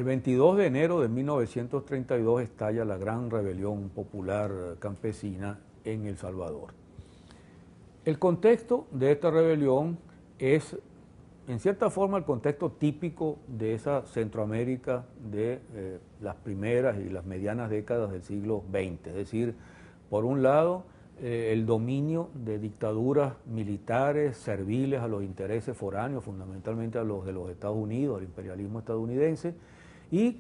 22 de enero de 1932 estalla la gran rebelión popular campesina en El Salvador. El contexto de esta rebelión es, en cierta forma, el contexto típico de esa Centroamérica de las primeras y las medianas décadas del siglo XX. Es decir, por un lado, el dominio de dictaduras militares serviles a los intereses foráneos, fundamentalmente a los de los Estados Unidos, al imperialismo estadounidense, y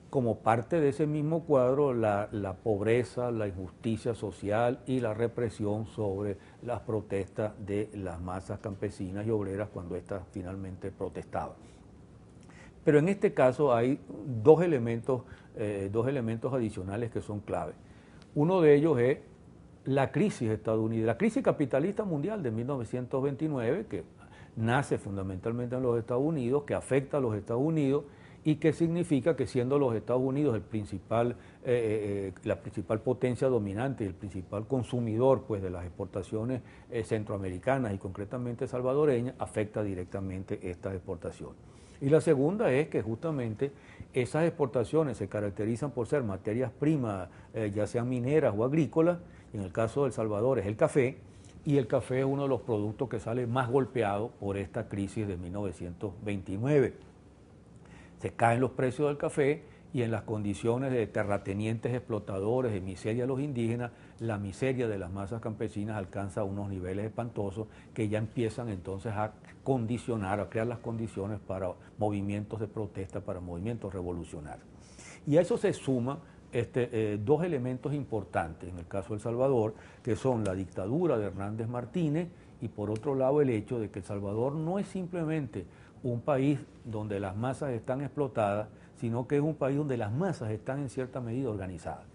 como parte de ese mismo cuadro, la pobreza, la injusticia social y la represión sobre las protestas de las masas campesinas y obreras cuando éstas finalmente protestaban. Pero en este caso hay dos elementos adicionales que son clave. Uno de ellos es la crisis estadounidense, la crisis capitalista mundial de 1929, que nace fundamentalmente en los Estados Unidos, que afecta a los Estados Unidos y que significa que siendo los Estados Unidos la principal potencia dominante y el principal consumidor pues, de las exportaciones centroamericanas y concretamente salvadoreñas, afecta directamente estas exportaciones. Y la segunda es que justamente esas exportaciones se caracterizan por ser materias primas, ya sean mineras o agrícolas, en el caso de El Salvador es el café, y el café es uno de los productos que sale más golpeado por esta crisis de 1929. Se caen los precios del café y en las condiciones de terratenientes explotadores, de miseria de los indígenas, la miseria de las masas campesinas alcanza unos niveles espantosos que ya empiezan entonces a condicionar, a crear las condiciones para movimientos de protesta, para movimientos revolucionarios. Y a eso se suma dos elementos importantes en el caso de El Salvador, que son la dictadura de Hernández Martínez y por otro lado el hecho de que El Salvador no es simplemente un país donde las masas están explotadas, sino que es un país donde las masas están en cierta medida organizadas,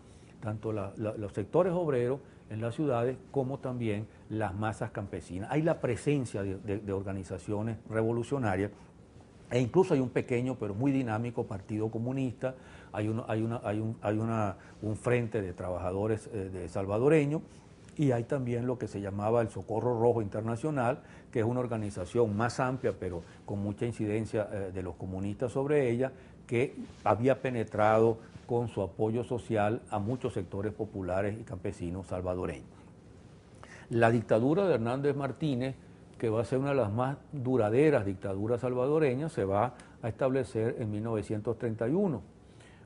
tanto los sectores obreros en las ciudades como también las masas campesinas. Hay la presencia de organizaciones revolucionarias e incluso hay un pequeño pero muy dinámico partido comunista, hay un frente de trabajadores salvadoreños, y hay también lo que se llamaba el Socorro Rojo Internacional, que es una organización más amplia, pero con mucha incidencia de los comunistas sobre ella, que había penetrado con su apoyo social a muchos sectores populares y campesinos salvadoreños. La dictadura de Hernández Martínez, que va a ser una de las más duraderas dictaduras salvadoreñas, se va a establecer en 1931.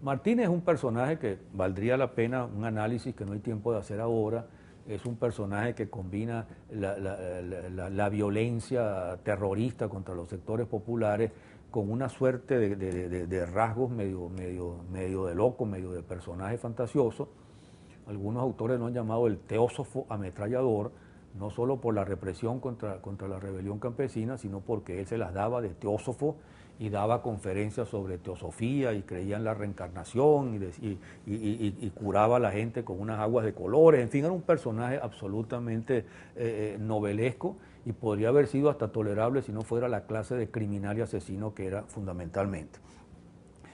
Martínez es un personaje que valdría la pena un análisis que no hay tiempo de hacer ahora. Es un personaje que combina la violencia terrorista contra los sectores populares con una suerte de rasgos medio de loco, medio de personaje fantasioso. Algunos autores lo han llamado el teósofo ametrallador, no solo por la represión contra la rebelión campesina, sino porque él se las daba de teósofo y daba conferencias sobre teosofía y creía en la reencarnación y curaba a la gente con unas aguas de colores. En fin, era un personaje absolutamente novelesco y podría haber sido hasta tolerable si no fuera la clase de criminal y asesino que era fundamentalmente.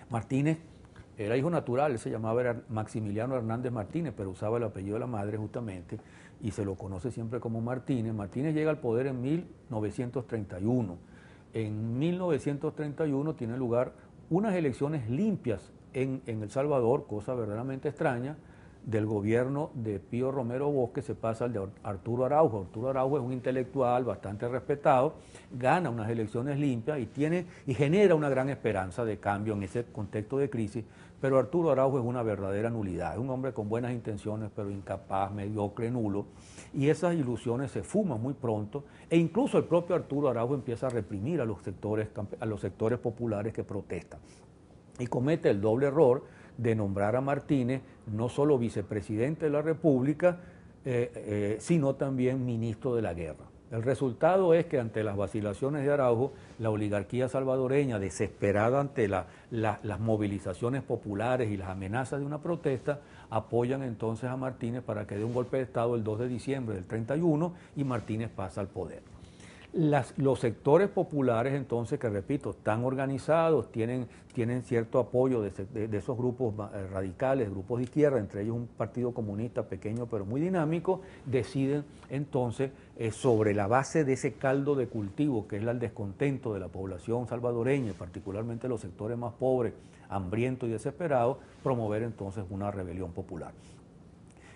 Martínez era hijo natural, él se llamaba Maximiliano Hernández Martínez, pero usaba el apellido de la madre justamente y se lo conoce siempre como Martínez. Martínez llega al poder en 1931. En 1931 tienen lugar unas elecciones limpias en El Salvador, cosa verdaderamente extraña. Del gobierno de Pío Romero Bosque se pasa al de Arturo Araujo. Arturo Araujo es un intelectual bastante respetado, gana unas elecciones limpias y genera una gran esperanza de cambio en ese contexto de crisis, pero Arturo Araujo es una verdadera nulidad, es un hombre con buenas intenciones, pero incapaz, mediocre, nulo, y esas ilusiones se fuman muy pronto, e incluso el propio Arturo Araujo empieza a reprimir a los sectores populares que protestan, y comete el doble error de nombrar a Martínez no solo vicepresidente de la República, sino también ministro de la guerra. El resultado es que ante las vacilaciones de Araujo, la oligarquía salvadoreña, desesperada ante las movilizaciones populares y las amenazas de una protesta, apoyan entonces a Martínez para que dé un golpe de Estado el 2 de diciembre del 31 y Martínez pasa al poder. Los sectores populares entonces, que repito, están organizados, tienen cierto apoyo de esos grupos radicales, grupos de izquierda, entre ellos un partido comunista pequeño pero muy dinámico, deciden entonces sobre la base de ese caldo de cultivo que es el descontento de la población salvadoreña, particularmente los sectores más pobres, hambrientos y desesperados, promover entonces una rebelión popular.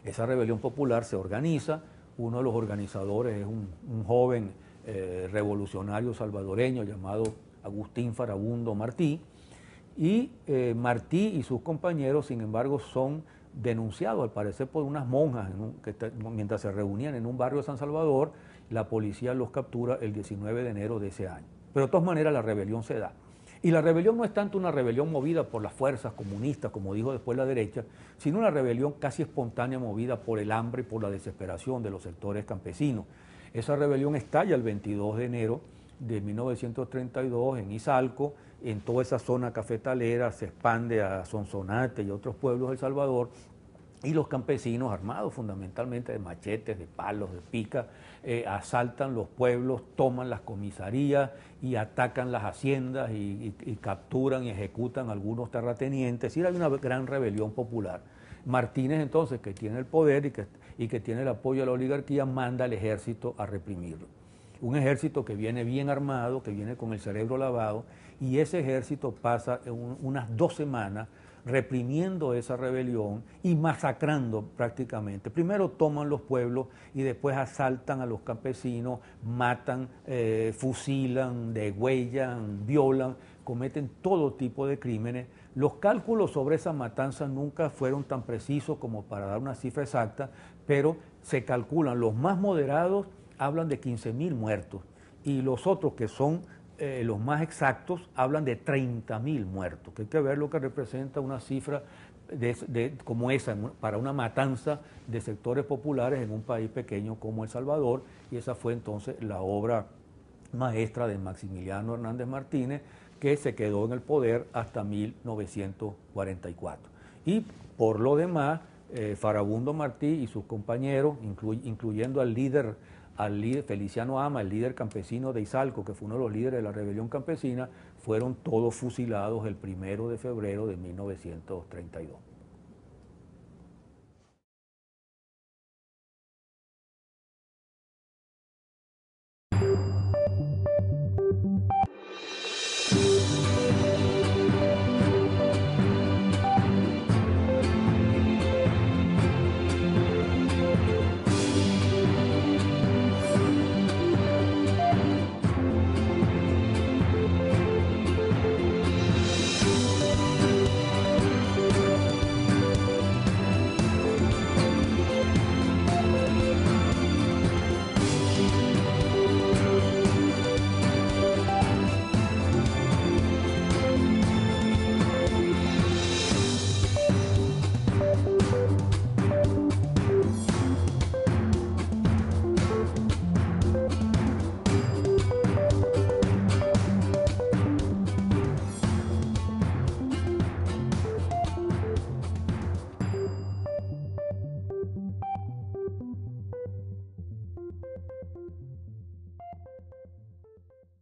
Esa rebelión popular se organiza, uno de los organizadores es un joven revolucionario salvadoreño llamado Agustín Farabundo Martí, y Martí y sus compañeros, sin embargo, son denunciados al parecer por unas monjas mientras se reunían en un barrio de San Salvador. La policía los captura el 19 de enero de ese año. Pero de todas maneras la rebelión se da. Y la rebelión no es tanto una rebelión movida por las fuerzas comunistas, como dijo después la derecha, sino una rebelión casi espontánea movida por el hambre y por la desesperación de los sectores campesinos. Esa rebelión estalla el 22 de enero de 1932 en Izalco, en toda esa zona cafetalera, se expande a Sonsonate y otros pueblos de El Salvador, y los campesinos, armados fundamentalmente de machetes, de palos, de picas, asaltan los pueblos, toman las comisarías y atacan las haciendas y capturan y ejecutan algunos terratenientes. Y hay una gran rebelión popular. Martínez entonces, que tiene el poder y que tiene el apoyo de la oligarquía, manda al ejército a reprimirlo. Un ejército que viene bien armado, que viene con el cerebro lavado, y ese ejército pasa unas 2 semanas reprimiendo esa rebelión y masacrando prácticamente. Primero toman los pueblos y después asaltan a los campesinos, matan, fusilan, degüellan, violan, cometen todo tipo de crímenes. Los cálculos sobre esa matanza nunca fueron tan precisos como para dar una cifra exacta, pero se calculan, los más moderados hablan de 15.000 muertos y los otros, que son los más exactos, hablan de 30.000 muertos, que hay que ver lo que representa una cifra como esa para una matanza de sectores populares en un país pequeño como El Salvador. Y esa fue entonces la obra maestra de Maximiliano Hernández Martínez, que se quedó en el poder hasta 1944. Y por lo demás, Farabundo Martí y sus compañeros, incluyendo al líder Feliciano Ama, el líder campesino de Izalco, que fue uno de los líderes de la rebelión campesina, fueron todos fusilados el 1 de febrero de 1932.